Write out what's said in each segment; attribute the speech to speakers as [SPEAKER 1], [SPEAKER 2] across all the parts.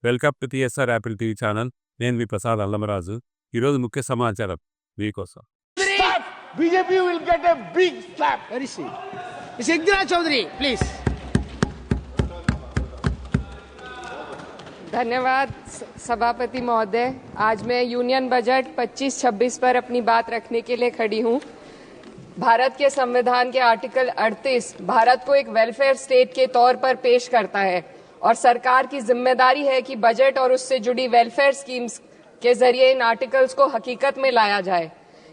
[SPEAKER 1] Welcome to TSR Apple TV channel. నేను మీ ప్రసాద్ అల్లమరాజు. ఈరోజు ముఖ్య సమాచారం మీకోసం.
[SPEAKER 2] BJP will get a big slap.
[SPEAKER 3] Where is he? Miss Indira Chaudhary, please.
[SPEAKER 4] धन्यवाद सभापति महोदय। आज मैं यूनियन बजट 25-26 पर अपनी बात रखने के लिए खड़ी हूँ। भारत के संविधान के आर्टिकल 38 भारत को एक वेलफेयर स्टेट के तौर पर पेश करता है और सरकार की जिम्मेदारी है कि बजट और उससे जुड़ी वेलफेयर स्कीम्स के जरिए इन आर्टिकल्स को हकीकत में लाया जाए।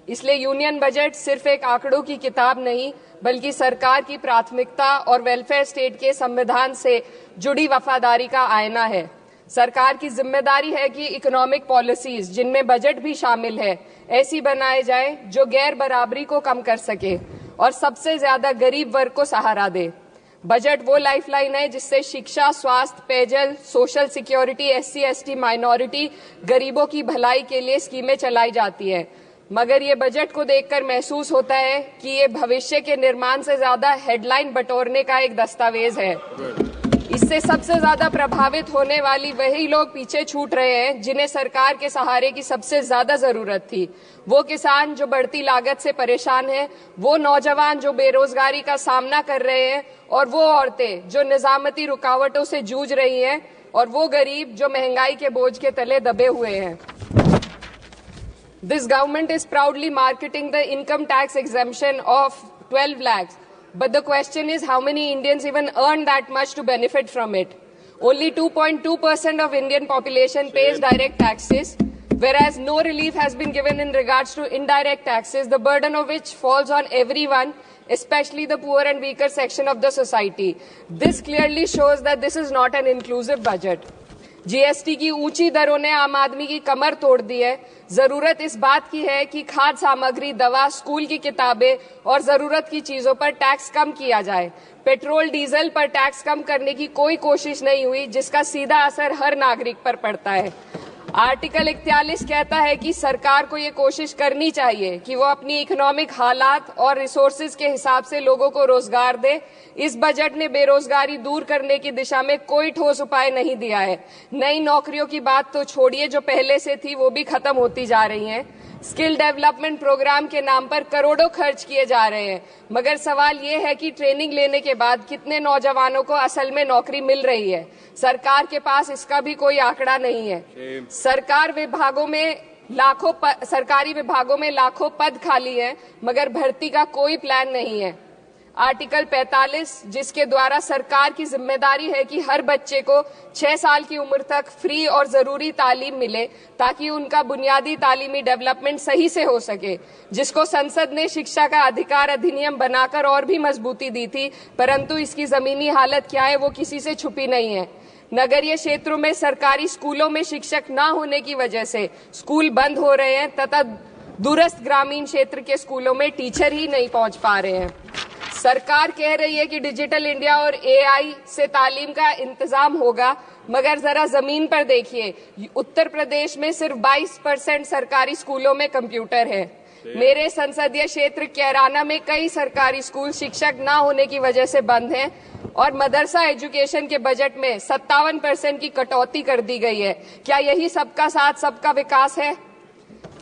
[SPEAKER 4] इसलिए यूनियन बजट सिर्फ एक आंकड़ों की किताब नहीं बल्कि सरकार की प्राथमिकता और वेलफेयर स्टेट के संविधान से जुड़ी वफादारी का आईना है। सरकार की जिम्मेदारी है कि इकोनॉमिक पॉलिसीज जिनमें बजट भी शामिल है ऐसी बनाए जाए जो गैर बराबरी को कम कर सके और सबसे ज्यादा गरीब वर्ग को सहारा दे। बजट वो लाइफलाइन है जिससे शिक्षा, स्वास्थ्य, पेयजल, social security, SC, ST, minority, गरीबों की भलाई के लिए स्कीमें चलाई जाती है। मगर ये बजट को देखकर महसूस होता है कि ये भविष्य के निर्माण से ज्यादा हेडलाइन बटोरने का एक दस्तावेज है। इससे सबसे ज्यादा प्रभावित होने वाली वही लोग पीछे छूट रहे हैं जिन्हें सरकार के सहारे की सबसे ज्यादा जरूरत थी। वो किसान जो बढ़ती लागत से परेशान हैं, वो नौजवान जो बेरोजगारी का सामना कर रहे हैं और वो औरतें जो निजामती रुकावटों से जूझ रही हैं और वो गरीब जो महंगाई के बोझ के तले दबे हुए हैं। This government is proudly marketing the income tax exemption of 12 lakhs. But the question is how many Indians even earn that much to benefit from it? Only 2.2% of Indian population pays direct taxes, whereas no relief has been given in regards to indirect taxes, the burden of which falls on everyone, especially the poor and weaker section of the society. This clearly shows that this is not an inclusive budget. GST की ऊंची दरों ने आम आदमी की कमर तोड़ दी है। जरूरत इस बात की है कि खाद्य सामग्री, दवा, स्कूल की किताबें और जरूरत की चीजों पर टैक्स कम किया जाए। पेट्रोल डीजल पर टैक्स कम करने की कोई कोशिश नहीं हुई जिसका सीधा असर हर नागरिक पर पड़ता है। आर्टिकल 41 कहता है कि सरकार को ये कोशिश करनी चाहिए कि वो अपनी इकोनॉमिक हालात और रिसोर्सेज के हिसाब से लोगों को रोजगार दे। इस बजट ने बेरोजगारी दूर करने की दिशा में कोई ठोस उपाय नहीं दिया है। नई नौकरियों की बात तो छोड़िए, जो पहले से थी वो भी खत्म होती जा रही हैं। स्किल डेवलपमेंट प्रोग्राम के नाम पर करोड़ों खर्च किए जा रहे हैं, मगर सवाल ये है कि ट्रेनिंग लेने के बाद कितने नौजवानों को असल में नौकरी मिल रही है। सरकार के पास इसका भी कोई आंकड़ा नहीं है। सरकारी विभागों में लाखों पद खाली हैं, मगर भर्ती का कोई प्लान नहीं है। आर्टिकल 45 जिसके द्वारा सरकार की जिम्मेदारी है कि हर बच्चे को 6 साल की उम्र तक फ्री और जरूरी तालीम मिले ताकि उनका बुनियादी तालीमी डेवलपमेंट सही से हो सके, जिसको संसद ने शिक्षा का अधिकार अधिनियम बनाकर और भी मजबूती दी थी, परंतु इसकी जमीनी हालत क्या है वो किसी से छुपी नहीं है। नगरीय क्षेत्रों में सरकारी स्कूलों में शिक्षक न होने की वजह से स्कूल बंद हो रहे हैं तथा दूरस्थ ग्रामीण क्षेत्र के स्कूलों में टीचर ही नहीं पहुंच पा रहे हैं। सरकार कह रही है कि डिजिटल इंडिया और एआई से तालीम का इंतजाम होगा, मगर जरा जमीन पर देखिए, उत्तर प्रदेश में सिर्फ 22% सरकारी स्कूलों में कंप्यूटर है। मेरे संसदीय क्षेत्र कैराना में कई सरकारी स्कूल शिक्षक न होने की वजह से बंद हैं और मदरसा एजुकेशन के बजट में 57% की कटौती कर दी गई है। क्या यही सबका साथ सबका विकास है?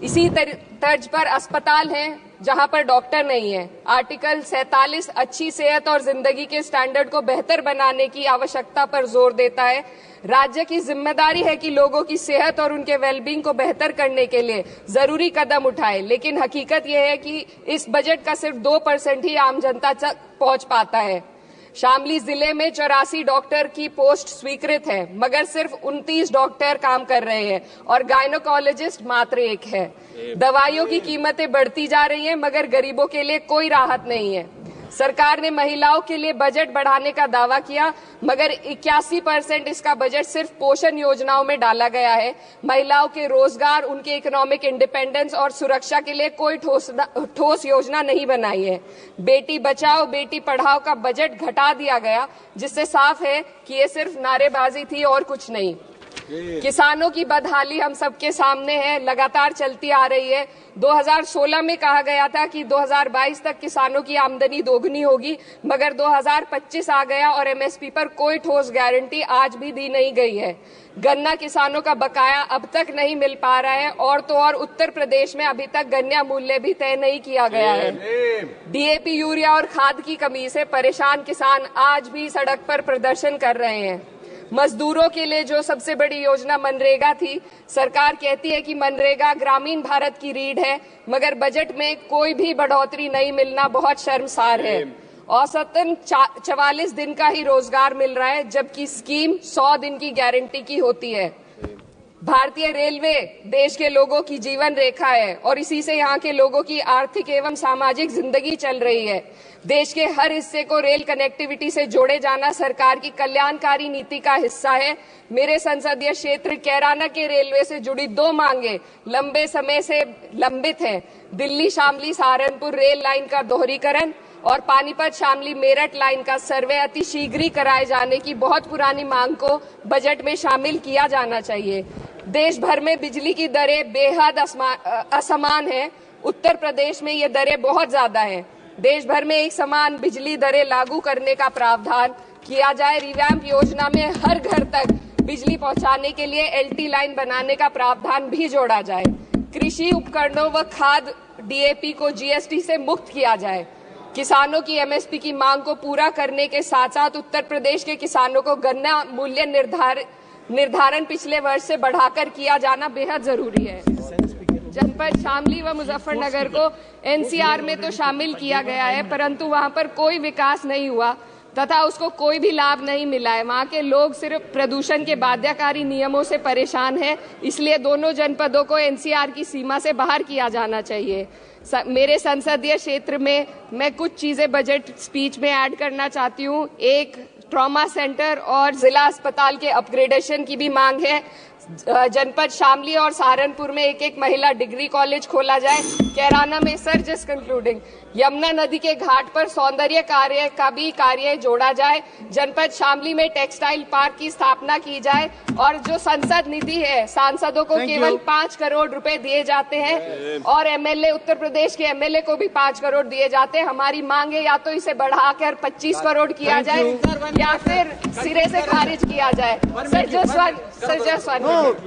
[SPEAKER 4] इसी तर्ज पर अस्पताल हैं जहां पर डॉक्टर नहीं है। आर्टिकल 47 अच्छी सेहत और जिंदगी के स्टैंडर्ड को बेहतर बनाने की आवश्यकता पर जोर देता है। राज्य की जिम्मेदारी है कि लोगों की सेहत और उनके वेलबींग को बेहतर करने के लिए जरूरी कदम उठाए, लेकिन हकीकत यह है कि इस बजट का सिर्फ 2% ही आम जनता तक पहुंच पाता है। शामली जिले में 84 डॉक्टर की पोस्ट स्वीकृत है, मगर सिर्फ 29 डॉक्टर काम कर रहे हैं और गायनोकोलॉजिस्ट मात्र 1 है। दवाइयों की कीमतें बढ़ती जा रही हैं, मगर गरीबों के लिए कोई राहत नहीं है। सरकार ने महिलाओं के लिए बजट बढ़ाने का दावा किया, मगर 81% इसका बजट सिर्फ पोषण योजनाओं में डाला गया है। महिलाओं के रोजगार, उनके इकोनॉमिक इंडिपेंडेंस और सुरक्षा के लिए कोई ठोस योजना नहीं बनाई है। बेटी बचाओ बेटी पढ़ाओ का बजट घटा दिया गया, जिससे साफ है कि ये सिर्फ नारेबाजी थी और कुछ नहीं। किसानों की बदहाली हम सबके सामने है, लगातार चलती आ रही है। 2016 में कहा गया था कि 2022 तक किसानों की आमदनी दोगुनी होगी, मगर 2025 आ गया और एमएसपी पर कोई ठोस गारंटी आज भी दी नहीं गई है। गन्ना किसानों का बकाया अब तक नहीं मिल पा रहा है, और तो और उत्तर प्रदेश में अभी तक गन्ना मूल्य भी तय नहीं किया गया है। डीएपी, यूरिया और खाद की कमी से परेशान किसान आज भी सड़क पर प्रदर्शन कर रहे हैं। मजदूरों के लिए जो सबसे बड़ी योजना मनरेगा थी, सरकार कहती है कि मनरेगा ग्रामीण भारत की रीढ़ है, मगर बजट में कोई भी बढ़ोतरी नहीं मिलना बहुत शर्मसार है। औसतन 44 दिन का ही रोजगार मिल रहा है, जबकि स्कीम 100 दिन की गारंटी की होती है। भारतीय रेलवे देश के लोगों की जीवन रेखा है और इसी से यहाँ के लोगों की आर्थिक एवं सामाजिक जिंदगी चल रही है। देश के हर हिस्से को रेल कनेक्टिविटी से जोड़े जाना सरकार की कल्याणकारी नीति का हिस्सा है। मेरे संसदीय क्षेत्र कैराना के रेलवे से जुड़ी 2 मांगे लंबे समय से लंबित हैं। दिल्ली शामली सहारनपुर रेल लाइन का दोहरीकरण और पानीपत शामली मेरठ लाइन का सर्वे अति शीघ्र ही कराए जाने की बहुत पुरानी मांग को बजट में शामिल किया जाना चाहिए। देश भर में बिजली की दरें बेहद असमान हैं। उत्तर प्रदेश में ये दरें बहुत ज्यादा हैं। देश भर में एक समान बिजली दरें लागू करने का प्रावधान किया जाए। रिवैम्प योजना में हर घर तक बिजली पहुंचाने के लिए एलटी लाइन बनाने का प्रावधान भी जोड़ा जाए। कृषि उपकरणों व खाद डीएपी को जीएसटी से मुक्त किया जाए। किसानों की एमएसपी की मांग को पूरा करने के साथ साथ उत्तर प्रदेश के किसानों को गन्ना मूल्य निर्धारण पिछले वर्ष से बढ़ाकर किया जाना बेहद जरूरी है। जनपद शामली व मुजफ्फरनगर को एनसीआर में तो शामिल किया गया है, परंतु वहां पर कोई विकास नहीं हुआ तथा उसको कोई भी लाभ नहीं मिला है। वहां के लोग सिर्फ प्रदूषण के बाध्यकारी नियमों से परेशान हैं, इसलिए दोनों जनपदों को एनसीआर की सीमा से बाहर किया जाना चाहिए। मेरे संसदीय क्षेत्र में मैं कुछ चीजें बजट स्पीच में ऐड करना चाहती हूँ। एक, ट्रॉमा सेंटर और जिला अस्पताल के अपग्रेडेशन की भी मांग है। जनपद शामली और सहारनपुर में एक महिला डिग्री कॉलेज खोला जाए। कैराना में जस्ट कंक्लूडिंग, यमुना नदी के घाट पर सौंदर्य कार्य का भी कार्य जोड़ा जाए। जनपद शामली में टेक्सटाइल पार्क की स्थापना की जाए और जो संसद निधि है, सांसदों को केवल 5 करोड़ रुपए दिए जाते हैं और एमएलए, उत्तर प्रदेश के एमएलए को भी 5 करोड़ दिए जाते हैं। हमारी मांग है या तो इसे बढ़ाकर 25 करोड़ किया जाए या फिर सिरे से खारिज किया जाए। Sir, just one minute.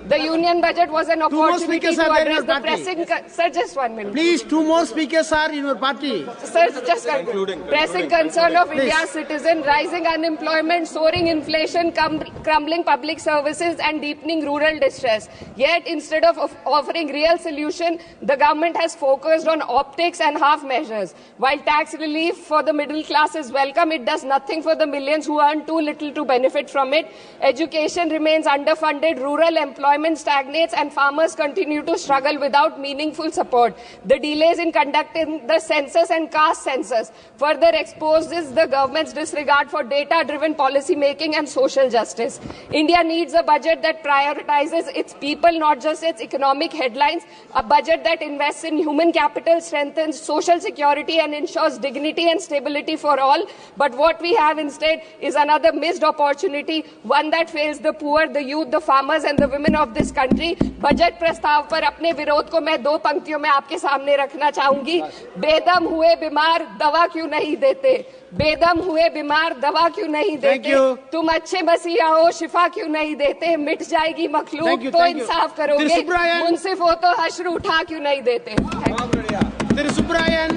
[SPEAKER 4] The union budget was an opportunity to address the pressing... Sir, just 1 minute.
[SPEAKER 3] Please, 2 more speakers are in your party.
[SPEAKER 4] Sir, just concluding. Pressing concern of India's citizen, rising unemployment, soaring inflation, crumbling public services and deepening rural distress. Yet, instead of offering real solution, the government has focused on optics and half measures. While tax relief for the middle class is welcome, it does nothing for the millions who earn too little to benefit from it. Education remains underfunded, rural employment stagnates and farmers continue to struggle without meaningful support. The delays in conducting the census and caste census further exposes the government's disregard for data-driven policy making and social justice. India needs a budget that prioritizes its people, not just its economic headlines, a budget that invests in human capital, strengthens social security and ensures dignity and stability for all. But what we have instead is another missed opportunity, one that fails the poor, the youth, the farmers and the women of this country. Budget प्रस्ताव पर अपने विरोध को मैं 2 पंक्तियों में आपके सामने रखना चाहूंगी। बेदम हुए बीमार दवा क्यों नहीं देते? बेदम हुए बीमार दवा क्यों नहीं देते? तुम अच्छे मसीहा हो, शिफा क्यों नहीं देते? मिट जाएगी मखलूक तो इंसाफ करोगे, मुंसिफ हो तो हश्र उठा क्यों नहीं देते?
[SPEAKER 3] Subrayan,